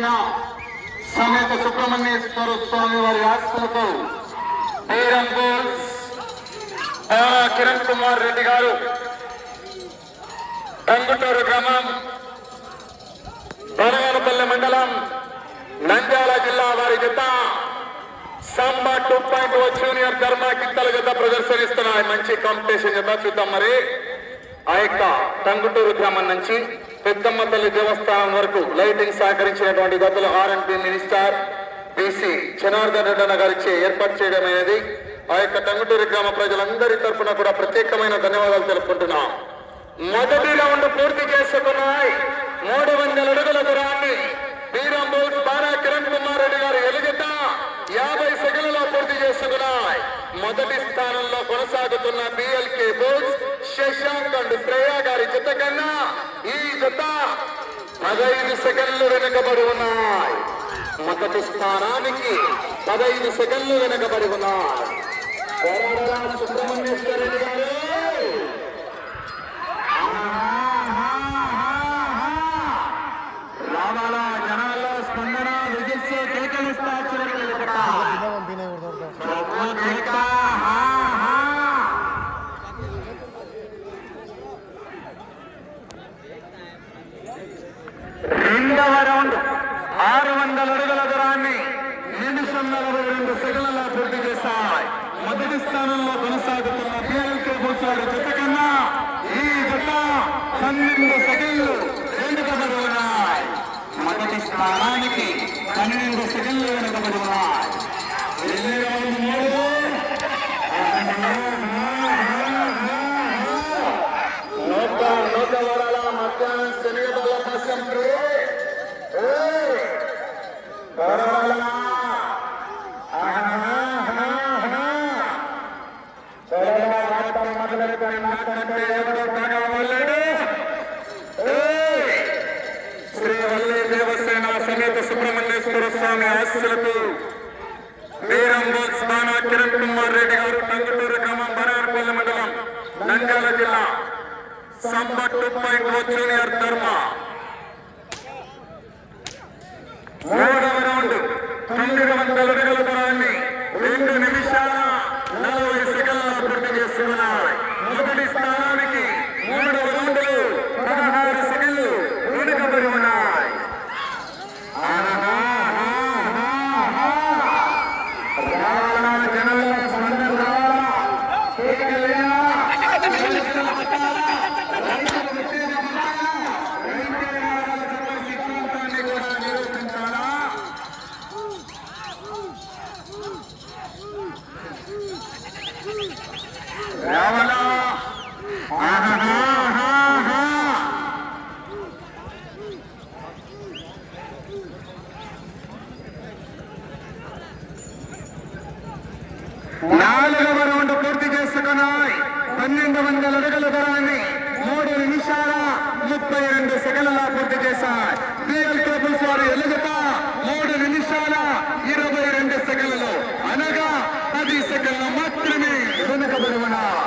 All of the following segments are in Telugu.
సేన సమేత సుబ్రహ్మణ్యేశ్వర స్వామి వారి ఆశలతో కిరణ్ కుమార్ రెడ్డి గారు టంగుటూరు గ్రామం బనగానపల్లి మండలం నంద్యాల జిల్లా వారి జత సాంబా 2.0 జూనియర్ ధర్మ కిత్తల జత ప్రదర్శనిస్తున్నాయి. మంచి కాంపిటీషన్ జత చూద్దాం. మరి ఆ యొక్క టంగుటూరు గ్రామం నుంచి పెద్దమ్మ తల్లి దేవస్థానం వరకు లైటింగ్ సహకరించినటువంటి గతులు ఆర్ఎండ్బి మినిస్టర్ బీసీ జనార్దన్ రెడ్డి గారిచే ఏర్పాటు చేయడం అనేది ఆ యొక్క టంగుటూరు గ్రామ ప్రజలందరి తరఫున కూడా ప్రత్యేకమైన ధన్యవాదాలు తెలుపుకుంటున్నాం. మొదటి రౌండ్ పూర్తి చేసుకున్నాయి. 300 అడుగుల దూరాన్ని బీరంబోస్ బారా కిరణ్ కుమార్ రెడ్డి గారు ఎలుగెత్త 50 సెకండ్లలో పూర్తి చేసుకున్నాయి. మొదటి స్థానంలో కొనసాగుతున్న బిఎల్కే బోల్స్ శశాంక్ అండ్ శ్రేయ గారి జత కన్నా ఈ జత 15 సెకండ్లు వెనుకబడి ఉన్నాయి. మొదటి స్థానానికి 15 సెకండ్లు వెనుకబడి ఉన్నాయి. సుబ్రహ్మణ్యేశ్వర రెడ్డి గారు రావాలా, జనాల్లో స్పందన విజిల్సే కేకలిస్తా చివరికి రెండవ రౌండ్ 600 అడుగుల దూరాన్ని నిమిషం 42 సెకండ్లలో పూర్తి చేస్తాయి. మొదటి స్థానంలో కొనసాగుతున్న బిఎల్కే బోల్సాడు జత కన్నా ఈ జత 12 సెకండ్లు వెనుకబడి ఉన్నాయి. మొదటి స్థానానికి 12 సెకండ్లు వెనుకబడి ఉన్నాయి. మధ్యాహ్నం శనిగల పశ్చిమ శ్రీ వల్లీ దేవసేన సమేత సుబ్రహ్మణ్యేశ్వర స్వామి ఆశీస్సులతో బీరంబోస్ బానా కిరణ్ కుమార్ రెడ్డి గారు టంగుటూరు గ్రామం బనగానపల్లి మండలం నంద్యాల జిల్లా సాంబా 2.0 జూనియర్ ధర్మ మూడవ రౌండ్ 900 అడుగుల దూరాన్ని 2 నిమిషాల 40 సెకండ్లలో పూర్తి చేస్తున్నాయి. మొదటి స్థానానికి 3వ రౌండ్లు 16 సెకండ్లు వెనుకబడి ఉన్నాయి. జనాల స్పందన సిద్ధాంతాన్ని కూడా నిరూపించాలా. రావాలా నాలుగవ రౌండ్ పూర్తి చేసుకున్నాయి. 1200 అడుగుల దూరాన్ని 3 నిమిషాల 32 సెకండ్ల పూర్తి చేశాయి. బిఎల్కే బోల్స్ వారు ఎలుగత 3 నిమిషాల 22 సెకండ్లు అనగా 10 సెకండ్లు మాత్రమే వెనుకబడి ఉన్నాయి.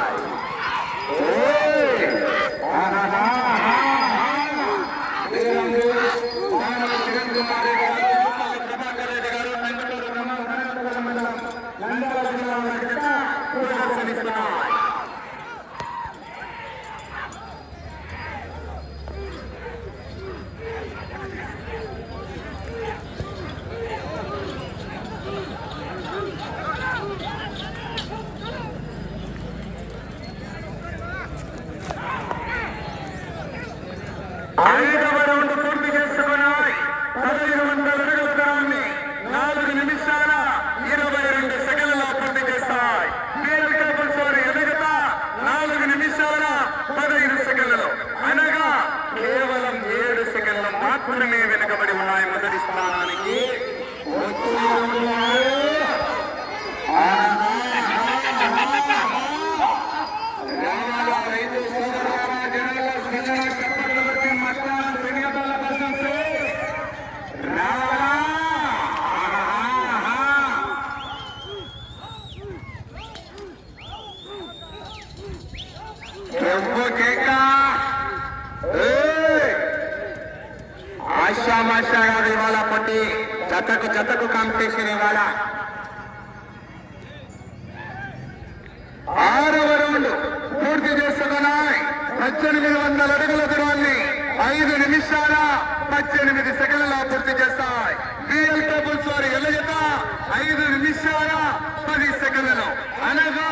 ఐదవ రౌండ్ పూర్తి చేసుకున్నాయి. 1500 అడుగుల దూరాన్ని 4 నిమిషాల 22 సెకండ్లలో పూర్తి చేస్తాయి. బిఎల్కే బోల్స్ వారు ఎదుగుత 4 నిమిషాల 15 సెకండ్లలో అనగా కేవలం 7 సెకండ్లు మాత్రమే వెనుకబడి ఉన్నాయి. మొదటి స్థానానికి ఆశామాషా కాదు ఇవాళ పోటీ, జతకు కాంపిటీషన్ ఇవాళ. 6వ రౌండ్ పూర్తి చేసుకున్నాయి. 1800 అడుగుల దూరాన్ని 5 నిమిషాల 18 సెకండ్లలో పూర్తి చేస్తాయి. బిఎల్ కేబుల్స్ వారి ఎల్లజత 5 నిమిషాల 10 సెకండ్లలో, అనగా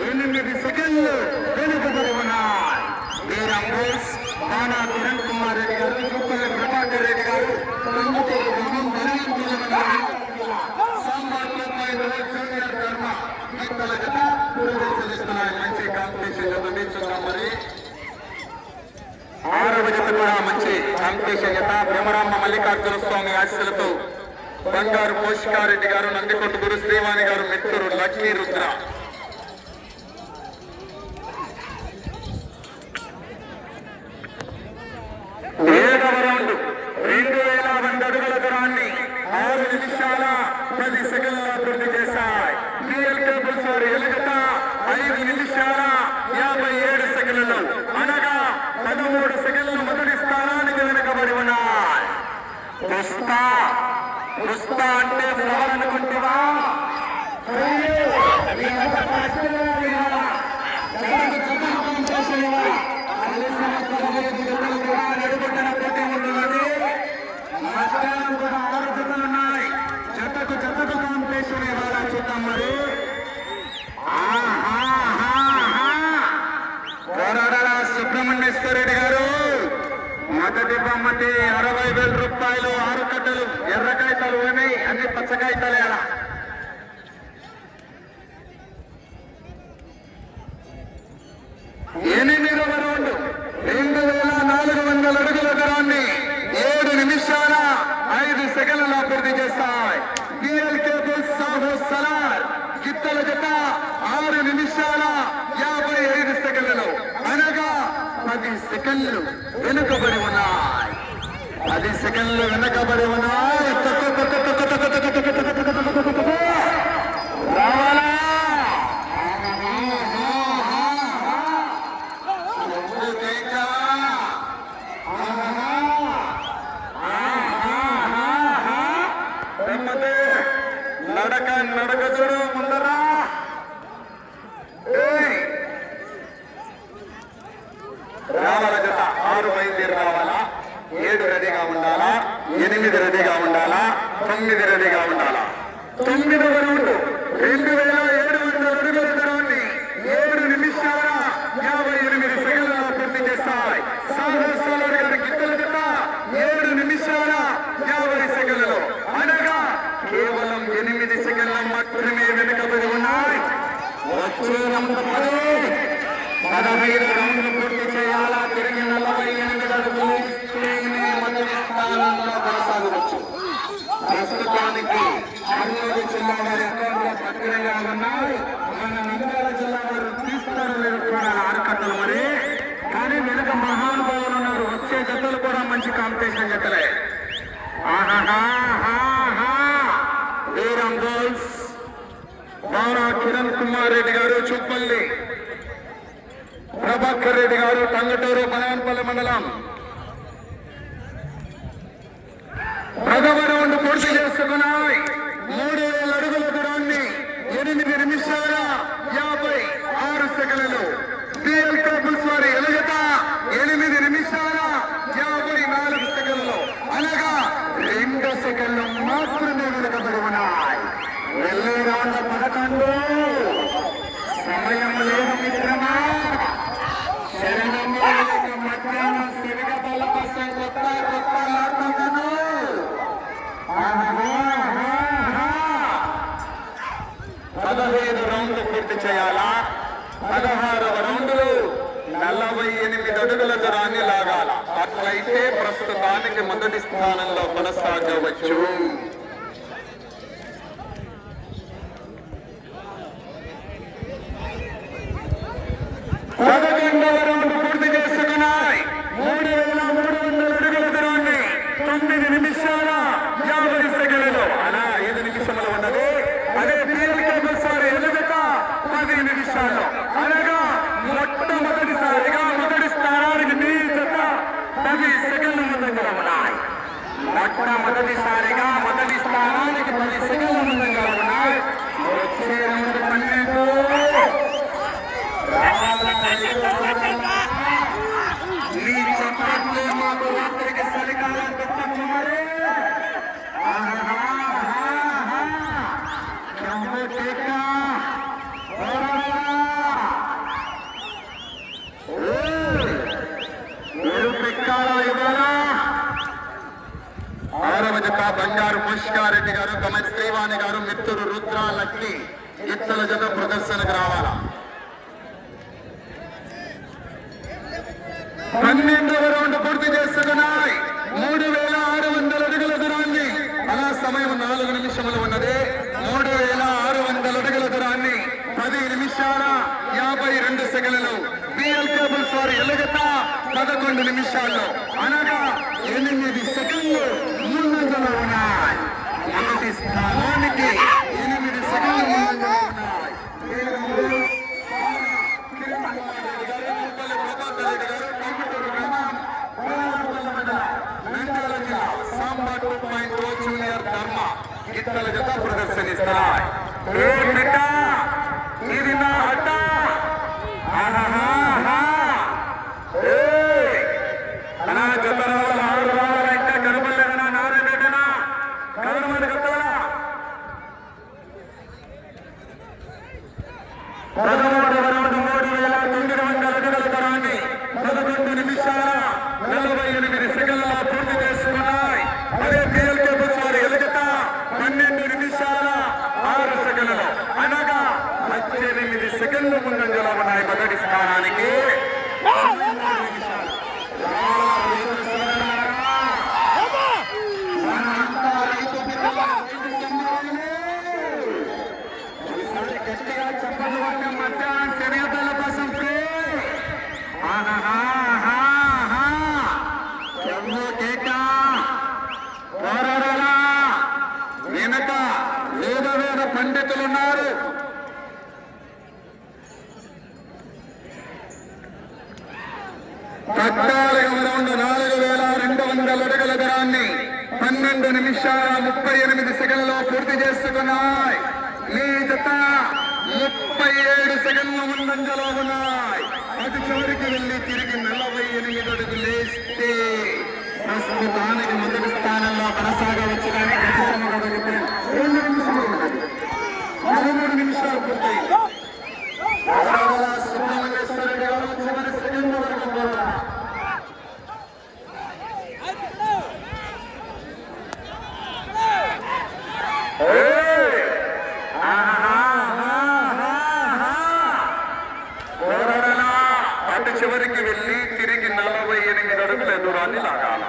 8 సెకండ్లు వెనుకబడి ఉన్నాయి. వీరం బోల్స్ బాణా కిరణ్ కుమార్ రెడ్డి గారు, చూపల్లి ప్రభాకర్ రెడ్డి గారు, మంచి కాంపిటీషన్ చూద్దాం. మరి 6వ జత కూడా మంచి కాంపిటీషన్ జత. భ్రమరాంబ మల్లికార్జున స్వామి ఆశీస్సులతో బంగారు పోషికారెడ్డి గారు, నందికొట్టుగురు శ్రీవాణి గారు, మిత్రుడు లక్ష్మీ రుద్ర. 7వ రౌండ్ 2000 అడుగుల దూరాన్ని 6 నిమిషాల 10 సెకండ్ల పూర్తి చేశాయి. బిఎల్ కేబుల్స్ వారి ఎలుగత 5 నిమిషాల 57 సెకండ్లలో, అనగా 13 సెకండ్లు మొదటి స్థానానికి వెనుకబడి ఉన్నాయి. పుష్ప అంటే ఫ్లవర్ అనుకుంటావా? నడుపుతున్న పోటీ ఉంటున్నది. మధ్యాహ్నం కూడా 6 జతలు ఉన్నాయి. జతకు కాంపిటీషన్ ఇవాళ చూద్దాం. మరి కోరాడ సుబ్రహ్మణ్యేశ్వర రెడ్డి గారు మొదటి బహుమతి 60,000 రూపాయలు. 6 కట్టలు ఎర్ర కాగితాలు ఉన్నాయి, అన్ని పచ్చ కాగితాలే. అలా 8వ రౌండ్ 2400 అడుగుల దూరాన్ని 7 నిమిషాల 5 సెకండ్లలో పూర్తి చేస్తాయి. బిఎల్ కేబుల్స్ సాహు సలార్ గిత్తల జత 6 నిమిషాల 55 సెకండ్లలో, అనగా 10 సెకండ్లు వెనుకబడి ఉన్నాయి. 10 సెకండ్లు వెనుకబడి ఉన్నాయి. రావాలా? నడక చూడు ముందరా. రావాల జత 6 బయలుదేరి రావాలా. 7 రెడీగా ఉండాలా, 8 రెడీగా ఉండాలా, 9 రెడీగా ఉండాలా. 9వ రౌండ్ 2700 అడుగుల దూరాన్ని 7 నిమిషాల 58 సెకండ్లలో పూర్తి చేస్తాయి. సాహోసోలర్ గారి గిత్తల జత 7 నిమిషాల 50 సెకండ్లలో, అనగా కేవలం 8 సెకండ్ల మాత్రమే వెనుకబడి ఉన్నాయి. వచ్చే రౌండ్ 15 రౌండ్లు పూర్తి చేయాలా. తిరిగి 48 అడుగులు ఇస్తేనే మొదటి స్థానంలో కొనసాగవచ్చు. ప్రస్తుతానికి కర్నూలు జిల్లా వారి అకౌంట్లో పత్రికగా ఉన్నాయి. మన నంద్యాల జిల్లా వారు తీస్తారు లేదు చూడాలి 6 కట్టలు. మరి కానీ వెనుక మహానుభావులు ఉన్నారు. వచ్చే జతలు కూడా మంచి కాంపిటీషన్ జతలే. వీరం గోల్స్ బాణా కిరణ్ కుమార్ రెడ్డి గారు, చూపల్లి ప్రభాకర్ రెడ్డి గారు, టంగటూరు బనాన్పల్లి మండలం. 10వ రౌండ్ పూర్తి చేసుకున్నాయి. 3000 అడుగుల దూరాన్ని 8 నిమిషాల 56 సెకండ్లు. బిఎల్ కేబుల్స్ వారి ఎలుగత 8 నిమిషాల 54 సెకండ్లు, అనగా 2 సెకండ్లు మాత్రమే వెనుకబడి ఉన్నాయి. వెళ్ళే రౌండ్ 11. సమయం లేదు మిత్రమా. మధ్యాహ్నం సిరిగతల కోసం కొత్త లాడుతున్నాను. 15 రౌండ్లు పూర్తి చేయాలా. 16వ రౌండ్లు 48 అడుగుల దూరాన్ని లాగాల. అట్లయితే ప్రస్తుతానికి మొదటి స్థానంలో కొనసాగవచ్చు. 11వ రౌండ్ పూర్తి చేసుకున్నాయి. 3300 అడుగుల దూరాన్ని 9 నిమిషాల 50 సెకండ్లు, అలా 5 నిమిషములు ఉన్నది. అదే బిఎల్ కేబుల్స్ వారి ఎలుగత 10 నిమిషాలు, అనగా మొట్టమొదటిసారిగా మొదటి స్థానానికి మీ జత 10 సెకండ్ల ముందంగా ఉన్నాయి. మొట్టమొదటి మొదటిసారిగా మొదటి స్థానానికి 10 సెకండ్ల ముందుగా ఉన్నాయి. వచ్చే రౌండ్ 12. మీ చప్పట్లు మాకు రాత్రికి చలికాలం పెట్టకుమారే. ఆరవ జత బంగారు పుష్కారెడ్డి గారు, కమల్ శ్రీవాణి గారు, మిత్రుడు రుద్ర లక్ష్మి ఇత్తల జత ప్రదర్శనకు రావాలా. 12వ రౌండ్ పూర్తి చేసుకున్నాయి. 3600 అడుగుల దూరాన్ని అలా సమయం 4 నిమిషములు ఉన్నది. 3600 అడుగుల దూరాన్ని 10 నిమిషాల 52 సెకండ్లు. బిఎల్ కేబుల్స్ వారి ఎలుగత 11 నిమిషాల్లో అనగా 8 సెకండ్లు ముందంజలో ఉన్నాయి. మొదటి స్థానానికి 8 సెకండ్లు ముందంజలో ఉన్నాయి. జూనియర్ ధర్మ ఇత్తల జత ప్రదర్శనిస్తున్నాయి. ఇది నా అడ్డ. నా జత రావాలి, 6 రావాలి. ఇంకా కనబడలేదనా నారాయణ కనబడి కట్టాలా. 13వ రౌండ్ 3900 అడుగుల దూరాన్ని 11 నిమిషాల 48 సెకండ్ల పూర్తి చేసుకున్నాయి. అదే బిఎల్కే బుచ్చారి ఎలుగట 12 నిమిషాల 6 సెకండ్లు అనగా 18 సెకండ్లు ముందంజలో ఉన్నాయి. మొదటి స్థానానికి గట్టిగా చెప్పలు మధ్యాహ్నం శరీరాల కోసం వెనక వేద పండితులున్నారు. రౌండ్ 4200 అడుగుల దూరాన్ని 12 నిమిషాల 38 సెకండ్లో పూర్తి చేసుకున్నాయి. మీ జత 37 సెకండ్ల ముందంజలో ఉన్నాయి. అటు చివరికి వెళ్లి తిరిగి 48 అడుగులు వేస్తే ప్రస్తుతానికి మొదటి స్థానంలో కొనసాగవచ్చు. కానీ 2 నిమిషాలు ఉన్నది. 13 నిమిషాలు పూర్తయి సుబ్రహ్మణ్యేశ్వర గారు చివరి సెకండ్ వరకు అటు చివరికి వెళ్లి తిరిగి 48 అడుగుల దూరాన్ని లాగాల.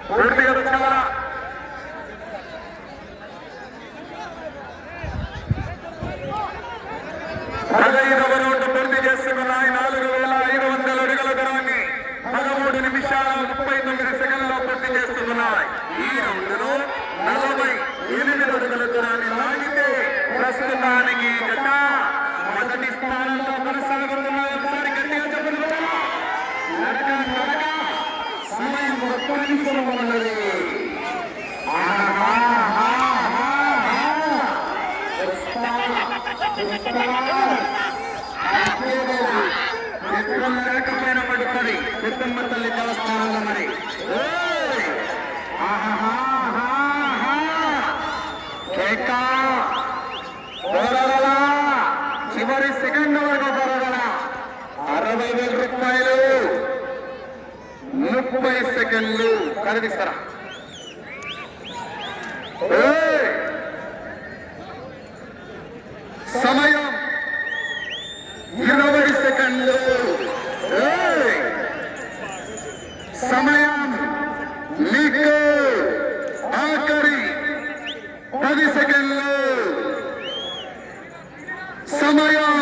పూర్తిగా వచ్చారా? 15వ రౌండ్ పూర్తి చేసుకున్నాయి. 4500 అడుగుల దూరాన్ని 13 నిమిషాల 39 సెకండ్లో పూర్తి చేస్తున్నాయి. ఈ రౌండ్లో 48 అడుగుల దూరాన్ని లాగితే ప్రస్తుతానికి జత మొదటి స్థానంలో కొనసాగుతున్నాయి. ఒకసారి గట్టిగా చెప్పండి. నడక సమయం 1 నిమిషం ఉన్నది. లేకపోయినా పడుతుంది కుటుంబ తల్లి దేవస్థానంలో. మరి చివరి సెకండ్ వరకు పొరగల 60,000 రూపాయలు 30 సెకండ్లు కనిపిస్తారా? సమయం 20 సెకండ్లు. సమయం మీకు ఆఖరి 10 సెకండ్లు. సమయం